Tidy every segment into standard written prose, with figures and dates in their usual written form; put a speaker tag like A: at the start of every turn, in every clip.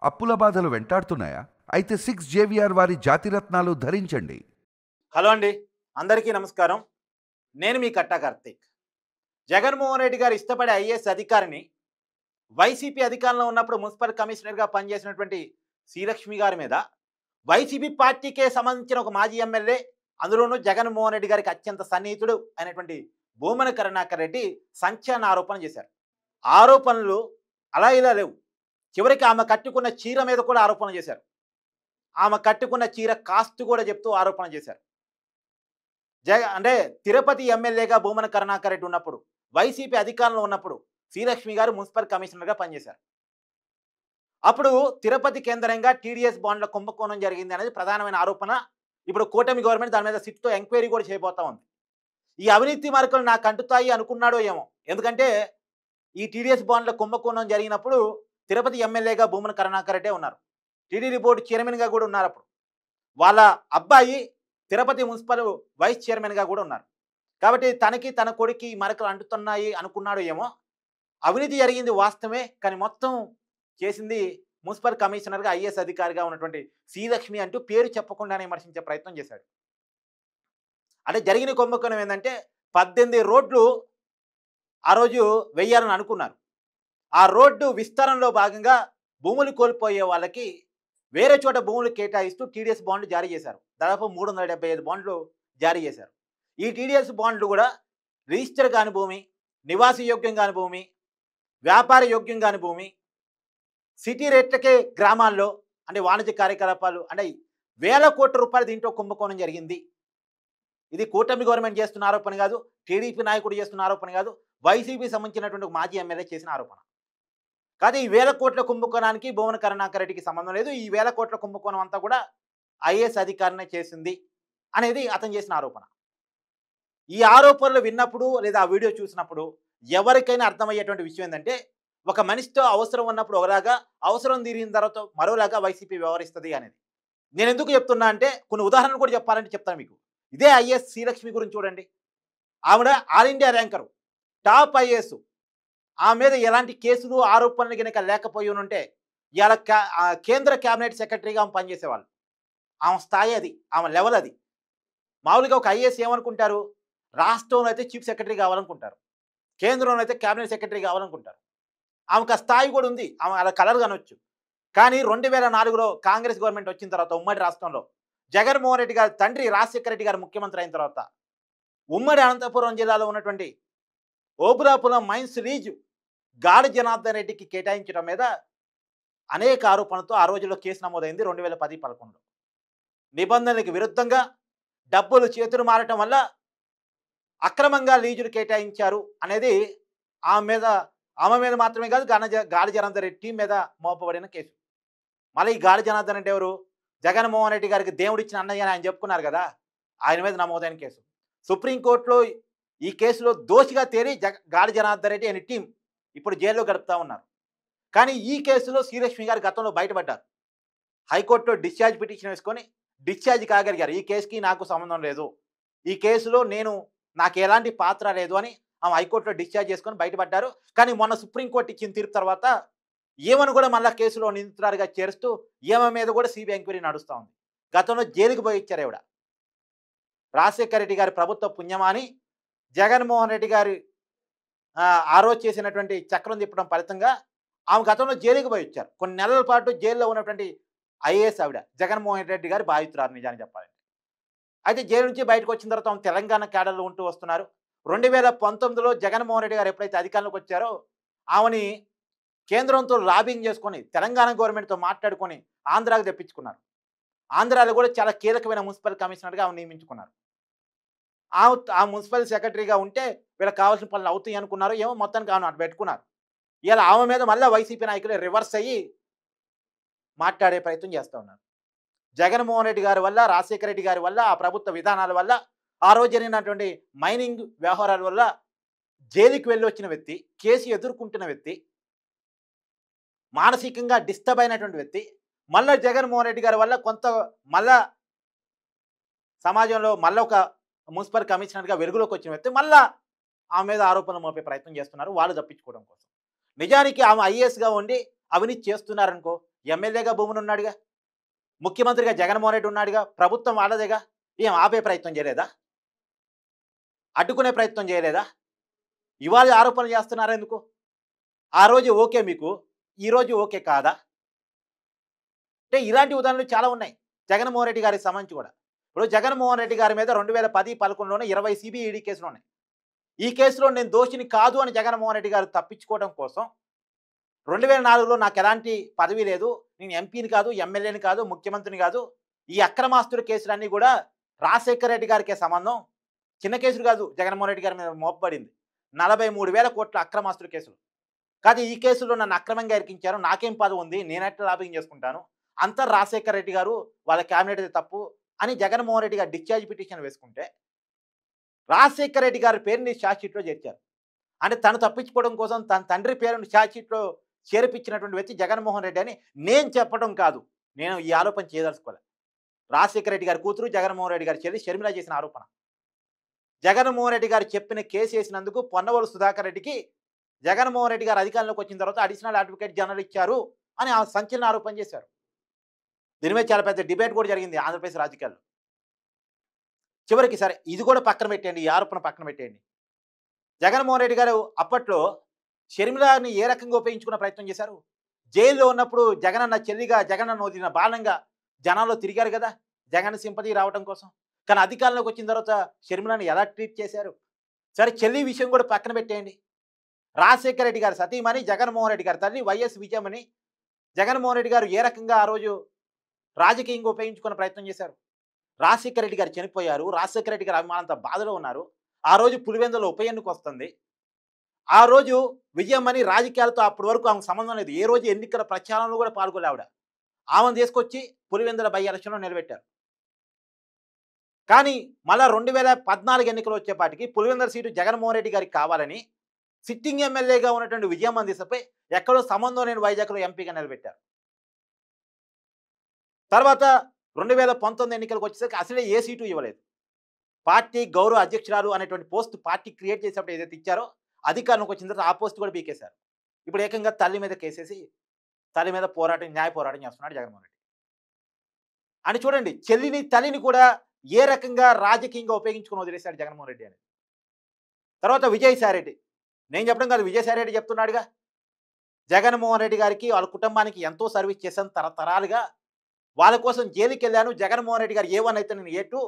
A: అప్పుల బాధలు వెంటాడుతున్నాయా? అయితే 6 జేవిఆర్ వారి జాతిరత్నాలు ధరించండి.
B: హలో అండి, అందరికీ నమస్కారం. నేను మీ కట్టా కార్తీక్. జగన్మోహన్ రెడ్డి గారు ఇష్టపడే ఐఏఎస్ అధికారిని వైసీపీ అధికారంలో ఉన్నప్పుడు మున్సిపల్ కమిషనర్గా పనిచేసినటువంటి శ్రీలక్ష్మి గారి మీద వైసీపీ పార్టీకే సంబంధించిన ఒక మాజీ ఎమ్మెల్యే, అందులోనూ జగన్మోహన్ రెడ్డి గారికి అత్యంత సన్నిహితుడు అయినటువంటి భూమన కరుణాకర్ రెడ్డి సంచలన ఆరోపణ చేశారు. ఆరోపణలు అలా ఇలా లేవు. చివరికి ఆమె కట్టుకున్న చీర మీద కూడా ఆరోపణ చేశారు. ఆమె కట్టుకున్న చీర కాస్ట్ కూడా చెప్తూ ఆరోపణ చేశారు. అంటే తిరుపతి ఎమ్మెల్యేగా భూమన కరుణాకర్ రెడ్డి ఉన్నప్పుడు, వైసీపీ అధికారంలో ఉన్నప్పుడు శ్రీలక్ష్మి గారు మున్సిపల్ కమిషనర్గా పనిచేశారు. అప్పుడు తిరుపతి కేంద్రంగా టీడీఎస్ బాండ్ల కుంభకోణం జరిగింది అనేది ప్రధానమైన ఆరోపణ. ఇప్పుడు కూటమి గవర్నమెంట్ దాని మీద సిట్తో ఎంక్వైరీ కూడా చేయబోతా ఉంది. ఈ అవినీతి మార్కులు నాకు అంటుతాయి అనుకున్నాడో ఏమో. ఎందుకంటే ఈ టీడీఎస్ బాండ్ల కుంభకోణం జరిగినప్పుడు తిరుపతి ఎమ్మెల్యేగా భూమన కరుణాకర్ రెడ్డే ఉన్నారు. టీడీడీ బోర్డు చైర్మన్గా కూడా ఉన్నారు. అప్పుడు వాళ్ళ అబ్బాయి తిరుపతి మున్సిపల్ వైస్ చైర్మన్గా కూడా ఉన్నారు. కాబట్టి తనకి తన కొడుకు మరకలు అంటుతున్నాయి అనుకున్నాడు ఏమో. అవినీతి జరిగింది వాస్తవమే, కానీ మొత్తం చేసింది మున్సిపల్ కమిషనర్గా ఐఏఎస్ అధికారిగా ఉన్నటువంటి శ్రీలక్ష్మి అంటూ పేరు చెప్పకుండానే విమర్శించే ప్రయత్నం చేశాడు. అంటే జరిగిన కుంభకోణం ఏంటంటే 18 రోడ్లు ఆ రోజు వెయ్యాలని అనుకున్నారు. ఆ రోడ్డు విస్తరణలో భాగంగా భూములు కోల్పోయే వాళ్ళకి వేరే చోట భూములు కేటాయిస్తూ టీడీఎస్ బాండ్లు జారీ చేశారు. దాదాపు 375 బాండ్లు జారీ చేశారు. ఈ టీడీఎస్ బాండ్లు కూడా రిజిస్టర్ కాని భూమి, నివాస యోగ్యం కాని భూమి, వ్యాపార యోగ్యం కాని భూమి, సిటీ రేట్లకే గ్రామాల్లో అంటే వాణిజ్య కార్యకలాపాలు అంటే వేల కోట్ల రూపాయలు దీంట్లో కుంభకోణం జరిగింది. ఇది కూటమి గవర్నమెంట్ చేస్తున్న ఆరోపణ కాదు, టీడీపీ నాయకుడు చేస్తున్న ఆరోపణ కాదు, వైసీపీ సంబంధించినటువంటి మాజీ ఎమ్మెల్యే చేసిన ఆరోపణ. కానీ ఈ వేల కోట్ల కుంభకోణానికి భూమన కరుణాకర్ రెడ్డికి సంబంధం లేదు. ఈ వేల కోట్ల కుంభకోణం అంతా కూడా ఐఏఎస్ అధికారినే చేసింది అనేది అతను చేసిన ఆరోపణ. ఈ ఆరోపణలు విన్నప్పుడు లేదా ఆ వీడియో చూసినప్పుడు ఎవరికైనా అర్థమయ్యేటువంటి విషయం ఏంటంటే, ఒక మనిషితో అవసరం ఉన్నప్పుడు ఒకలాగా, అవసరం తీరిన తర్వాత మరోలాగా వైసీపీ వ్యవహరిస్తుంది అనేది. నేను ఎందుకు చెప్తున్నా అంటే కొన్ని ఉదాహరణలు కూడా చెప్పాలంటే చెప్తాను మీకు. ఇదే ఐఏఎస్ శ్రీలక్ష్మి గురించి చూడండి. ఆవిడ all India ranker, top IAS. ఆమె మీద ఎలాంటి కేసులు ఆరోపణలు కనుక లేకపోయి ఉంటే ఇవాళ కేంద్ర క్యాబినెట్ సెక్రటరీగా ఆమె పనిచేసేవాళ్ళు. ఆమె స్థాయి అది, ఆమె లెవెల్ అది. మామూలుగా ఒక ఐఏఎస్ ఏమనుకుంటారు, రాష్ట్రంలో అయితే చీఫ్ సెక్రటరీ కావాలనుకుంటారు, కేంద్రంలో అయితే క్యాబినెట్ సెక్రటరీ కావాలనుకుంటారు. ఆమెకు ఆ స్థాయి కూడా ఉంది, ఆమె అలా కలర్ కనొచ్చు. కానీ 2004లో కాంగ్రెస్ గవర్నమెంట్ వచ్చిన తర్వాత ఉమ్మడి రాష్ట్రంలో జగన్మోహన్ రెడ్డి గారి తండ్రి రాజశేఖర రెడ్డి గారు ముఖ్యమంత్రి అయిన తర్వాత ఉమ్మడి అనంతపురం జిల్లాలో ఉన్నటువంటి ఓబులాపురం మైన్స్ లీజ్ గాడి జనార్దన్ రెడ్డికి కేటాయించడం మీద అనేక ఆరోపణలతో ఆ రోజుల్లో కేసు నమోదైంది 2010-11లో. నిబంధనలకు విరుద్ధంగా డబ్బులు చేతులు మారటం వల్ల అక్రమంగా లీజులు కేటాయించారు అనేది ఆమె మీద మాత్రమే కాదు, గాడి జనార్దన్ రెడ్డి టీం మీద మోపబడిన కేసు. మళ్ళీ ఈ గాడి జనార్దన్ రెడ్డి ఎవరు? జగన్మోహన్ రెడ్డి గారికి దేవుడిచ్చిన అన్నయ్య అని ఆయన చెప్పుకున్నారు కదా, ఆయన మీద నమోదైన కేసు. సుప్రీంకోర్టులో ఈ కేసులో దోషిగా తేలి గాడి జనార్దన్ రెడ్డి ఆయన టీం ఇప్పుడు జైల్లో గడుపుతా ఉన్నారు. కానీ ఈ కేసులో శ్రీలక్ష్మి గారు గతంలో బయటపడ్డారు. హైకోర్టులో డిశ్చార్జ్ పిటిషన్ వేసుకొని డిశ్చార్జ్ కాగలిగారు. ఈ కేసుకి నాకు సంబంధం లేదు, ఈ కేసులో నాకు ఎలాంటి పాత్ర లేదు అని ఆమె హైకోర్టులో డిశ్చార్జ్ చేసుకొని బయటపడ్డారు. కానీ మొన్న సుప్రీంకోర్టు ఇచ్చిన తీర్పు తర్వాత ఏమని కూడా మళ్ళీ కేసులో నిందితురాలుగా చేరుస్తూ ఏమ మీద కూడా సిబిఐ ఎంక్వైరీ నడుస్తూ ఉంది. గతంలో జైలుకి పోయి ఇచ్చారు ఆవిడ. రాజశేఖర రెడ్డి గారి ప్రభుత్వ పుణ్యమాని జగన్మోహన్ రెడ్డి గారి ఆ రోజు చేసినటువంటి చక్రం తిప్పడం ఫలితంగా ఆమె గతంలో జైలుకి పోయి వచ్చారు. కొన్ని నెలల పాటు జైల్లో ఉన్నటువంటి ఐఏఎస్ ఆవిడ జగన్మోహన్ రెడ్డి గారి బాధితురాలు నిజాన్ని చెప్పాలంటే. అయితే జైలు నుంచి బయటకు వచ్చిన తర్వాత ఆమె తెలంగాణ క్యాడర్లో ఉంటూ వస్తున్నారు. 2019లో జగన్మోహన్ రెడ్డి గారు ఎప్పుడైతే అధికారంలోకి వచ్చారో ఆమెని కేంద్రంతో లాబింగ్ చేసుకొని తెలంగాణ గవర్నమెంట్తో మాట్లాడుకొని ఆంధ్రాకు తెప్పించుకున్నారు. ఆంధ్రాలో కూడా చాలా కీలకమైన మున్సిపల్ కమిషనర్గా ఆమె నియమించుకున్నారు. ఆ మున్సిపల్ సెక్రటరీగా ఉంటే వీళ్ళకి కావాల్సిన పనులు అవుతాయి అనుకున్నారు. ఏమో మొత్తానికి ఆమె అటు పెట్టుకున్నారు. ఇలా ఆమె మీద మళ్ళీ వైసీపీ నాయకులు రివర్స్ అయ్యి మాట్లాడే ప్రయత్నం చేస్తూ ఉన్నారు. జగన్మోహన్ రెడ్డి గారి వల్ల, రాజశేఖర రెడ్డి గారి వల్ల, ఆ ప్రభుత్వ విధానాల వల్ల, ఆ రోజు జరిగినటువంటి మైనింగ్ వ్యవహారాల వల్ల జైలుకి వెళ్ళి వచ్చిన వ్యక్తి, కేసు ఎదుర్కొంటున్న వ్యక్తి, మానసికంగా డిస్టర్బ్ అయినటువంటి వ్యక్తి మళ్ళీ జగన్మోహన్ రెడ్డి గారి వల్ల మళ్ళా సమాజంలో మళ్ళీ ఒక మున్సిపల్ కమిషనర్గా వెలుగులోకి వచ్చిన వ్యక్తి మళ్ళా ఆమె మీద ఆరోపణలు మోపే ప్రయత్నం చేస్తున్నారు వాళ్ళు తప్పించుకోవడం కోసం. నిజానికి ఆమె ఐఏఎస్గా ఉండి అవినీతి చేస్తున్నారనుకో ఎమ్మెల్యేగా భూములు ఉన్నాడుగా, ముఖ్యమంత్రిగా జగన్మోహన్ రెడ్డి ఉన్నాడుగా, ప్రభుత్వం వాళ్ళదేగా. ఏం ఆపే ప్రయత్నం చేయలేదా? అడ్డుకునే ప్రయత్నం చేయలేదా? ఇవాళ ఆరోపణలు చేస్తున్నారా ఎందుకు? ఆ రోజు ఓకే మీకు, ఈరోజు ఓకే కాదా? అంటే ఇలాంటి ఉదాహరణలు చాలా ఉన్నాయి జగన్మోహన్ రెడ్డి గారికి సంబంధించి కూడా. ఇప్పుడు జగన్మోహన్ రెడ్డి గారి మీద 2010-11లోనే 20 సిబిఐడి కేసులు ఉన్నాయి. ఈ కేసులో నేను దోషిని కాదు అని జగన్మోహన్ రెడ్డి గారు తప్పించుకోవడం కోసం 2004లో నాకు ఎలాంటి పదవి లేదు, నేను ఎంపీని కాదు, ఎమ్మెల్యేని కాదు, ముఖ్యమంత్రిని కాదు, ఈ అక్రమాస్తుల కేసులన్నీ కూడా రాజశేఖర రెడ్డి గారికే సంబంధం, చిన్న కేసులు కాదు జగన్మోహన్ రెడ్డి గారి మీద మోపబడింది 43,000 కోట్ల అక్రమాస్తుల కేసులు. కాదు ఈ కేసులో నన్ను అక్రమంగా ఇరికించారు, నాకేం పదవి ఉంది, నేనెట్లా లాబింగ్ చేసుకుంటాను, అంతా రాజశేఖర రెడ్డి గారు వాళ్ళ క్యాబినెట్ తప్పు అని జగన్మోహన్ రెడ్డి గారు డిశ్చార్జ్ పిటిషన్ వేసుకుంటే రాజశేఖర రెడ్డి గారి పేరుని ఛార్జ్ షీట్లో చేర్చారు. అంటే తను తప్పించుకోవడం కోసం తన తండ్రి పేరును ఛార్జ్ షీట్లో చేర్పించినటువంటి వ్యక్తి జగన్మోహన్ రెడ్డి అని నేను చెప్పడం కాదు, నేను ఈ ఆరోపణ చేయదలుచుకోలే. రాజశేఖర రెడ్డి గారి కూతురు, జగన్మోహన్ రెడ్డి గారి చెల్లి షర్మిల చేసిన ఆరోపణ. జగన్మోహన్ రెడ్డి గారు చెప్పిన కేసు వేసినందుకు పొన్నవోలు సుధాకర్ రెడ్డికి జగన్మోహన్ రెడ్డి గారు అధికారంలోకి వచ్చిన తర్వాత అడిషనల్ అడ్వకేట్ జనరల్ ఇచ్చారు అని ఆ సంచలన ఆరోపణ చేశారు. దీని మీద చాలా పెద్ద డిబేట్ కూడా జరిగింది ఆంధ్రప్రదేశ్ రాజకీయాల్లో. చివరికి సరే ఇది కూడా పక్కన పెట్టేయండి, ఈ ఆరోపణ పక్కన పెట్టేయండి. జగన్మోహన్ రెడ్డి గారు అప్పట్లో షర్మిలని ఏ రకంగా ఉపయోగించుకున్న ప్రయత్నం చేశారు? జైల్లో ఉన్నప్పుడు జగనన్న చెల్లిగా, జగనన్న వదిలిన బాణంగా జనాల్లో తిరిగారు కదా జగన్ సింపతి రావడం కోసం. కానీ అధికారంలోకి వచ్చిన తర్వాత షర్మిలని ఎలా ట్రీట్ చేశారు? సరే చెల్లి విషయం కూడా పక్కన పెట్టేయండి. రాజశేఖర రెడ్డి గారి సతీమణి, జగన్మోహన్ రెడ్డి గారి తల్లి వైఎస్ విజయమని జగన్మోహన్ రెడ్డి గారు ఏ రకంగా ఆ రోజు రాజకీయంగా ఉపయోగించుకున్న ప్రయత్నం చేశారు? రాజశేఖర రెడ్డి గారు చనిపోయారు, రాజశేఖర రెడ్డి గారు అభిమానంతో బాధలో ఉన్నారు. ఆ రోజు పులివెందులో ఉప ఎన్నిక వస్తుంది. ఆ రోజు విజయమని రాజకీయాలతో అప్పటి వరకు ఆమెకు సంబంధం లేదు, ఏ రోజు ఎన్నికల ప్రచారంలో కూడా పాల్గొలే ఆవిడ. ఆమెను తీసుకొచ్చి పులివెందుల బై ఎలక్షన్లో నిలబెట్టారు. కానీ మళ్ళా 2014 ఎన్నికలు వచ్చేపాటికి పులివెందుల సీటు జగన్మోహన్ రెడ్డి గారికి కావాలని సిట్టింగ్ ఎమ్మెల్యేగా ఉన్నటువంటి విజయమ్మని దిశపై ఎక్కడో సంబంధం లేని వైజాగ్లో ఎంపీగా నిలబెట్టారు. తర్వాత 2019 ఎన్నికలకు వచ్చేసరికి అసలే ఏ సీటు ఇవ్వలేదు. పార్టీ గౌరవ అధ్యక్షురాలు అనేటువంటి పోస్ట్ పార్టీ క్రియేట్ చేసేటప్పుడు ఏదైతే ఇచ్చారో అధికారంలోకి వచ్చిన తర్వాత ఆ పోస్ట్ కూడా పీకేశారు. ఇప్పుడు ఏకంగా తల్లి మీద కేసేసి తల్లి మీద పోరాటం, న్యాయ పోరాటం చేస్తున్నాడు జగన్మోహన్ రెడ్డి. అని చూడండి, చెల్లిని తల్లిని కూడా ఏ రకంగా రాజకీయంగా ఉపయోగించుకుని వదిలేశాడు జగన్మోహన్ రెడ్డి అని. తర్వాత విజయసాయిరెడ్డి, నేను చెప్పడం కాదు, విజయసాయిరెడ్డి చెప్తున్నాడుగా, జగన్మోహన్ రెడ్డి గారికి వాళ్ళ కుటుంబానికి ఎంతో సర్వీస్ చేశాను తరతరాలుగా, వాళ్ళ కోసం జైలుకి వెళ్ళాను, జగన్మోహన్ రెడ్డి గారు ఏ1 అయితే నేను ఏ2,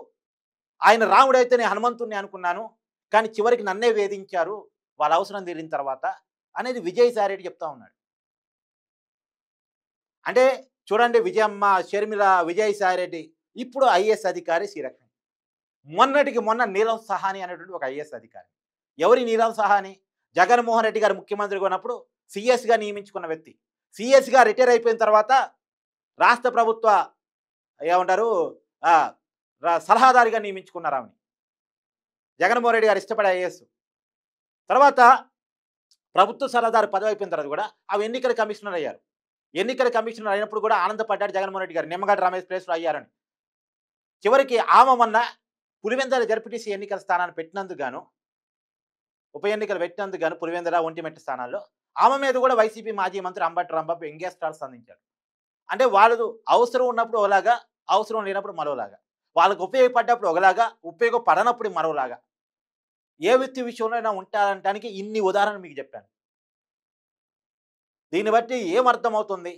B: ఆయన రాముడైతే నేను హనుమంతుణ్ణి అనుకున్నాను, కానీ చివరికి నన్నే వేధించారు వాళ్ళ అవసరం తీరిన తర్వాత అనేది విజయసాయిరెడ్డి చెప్తా ఉన్నాడు. అంటే చూడండి, విజయమ్మ, షర్మిల, విజయసాయిరెడ్డి, ఇప్పుడు ఐఏఎస్ అధికారి శ్రీరక్షణ, మొన్నటికి మొన్న నీలం సహాని అనేటువంటి ఒక ఐఏఎస్ అధికారి. ఎవరి నీలం సహాని? జగన్మోహన్ రెడ్డి గారు ముఖ్యమంత్రిగా ఉన్నప్పుడు సిఎస్గా నియమించుకున్న వ్యక్తి. సిఎస్గా రిటైర్ అయిపోయిన తర్వాత రాష్ట్ర ప్రభుత్వ ఏమంటారు సలహాదారిగా నియమించుకున్నారు ఆమెని. జగన్మోహన్ రెడ్డి గారు ఇష్టపడే ఐఏఎస్. తర్వాత ప్రభుత్వ సలహాదారు పదవి అయిపోయిన తర్వాత కూడా అవి ఎన్నికల కమిషనర్ అయ్యారు. ఎన్నికల కమిషనర్ అయినప్పుడు కూడా ఆనందపడ్డాడు జగన్మోహన్ రెడ్డి గారు, నిమ్మగడ్డ రమేష్ ప్లేస్లో అయ్యారని. చివరికి ఆమె మొన్న పులివెందుల జడ్పీటీసీ ఎన్నికల స్థానాన్ని పెట్టినందుకు గాను, ఉప ఎన్నికలు పెట్టినందుకు గాను పులివెందుల, ఒంటిమిట్ట స్థానాల్లో ఆమె మీద కూడా వైసీపీ మాజీ మంత్రి అంబటి రాంబాబు వ్యంగ్యాస్త్రాలు సంధించాడు. అంటే వాళ్ళు అవసరం ఉన్నప్పుడు ఒకలాగా, అవసరం లేనప్పుడు మరోలాగా, వాళ్ళకు ఉపయోగపడ్డప్పుడు ఒకలాగా, ఉపయోగపడనప్పుడు మరోలాగా, ఏ వ్యక్తి విషయంలో అయినా ఉంటారంటానికి ఇన్ని ఉదాహరణలు మీకు చెప్పాను. దీన్ని బట్టి ఏమర్థమవుతుంది?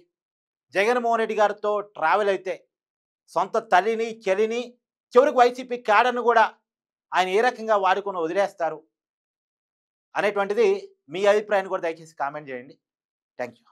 B: జగన్మోహన్ రెడ్డి గారితో ట్రావెల్ అయితే సొంత తల్లిని, చెల్లిని, చివరికి వైసీపీ క్యాడర్ను కూడా ఆయన ఏ రకంగా వాడుకొని వదిలేస్తారు అనేటువంటిది మీ అభిప్రాయాన్ని కూడా దయచేసి కామెంట్ చేయండి. Thank you.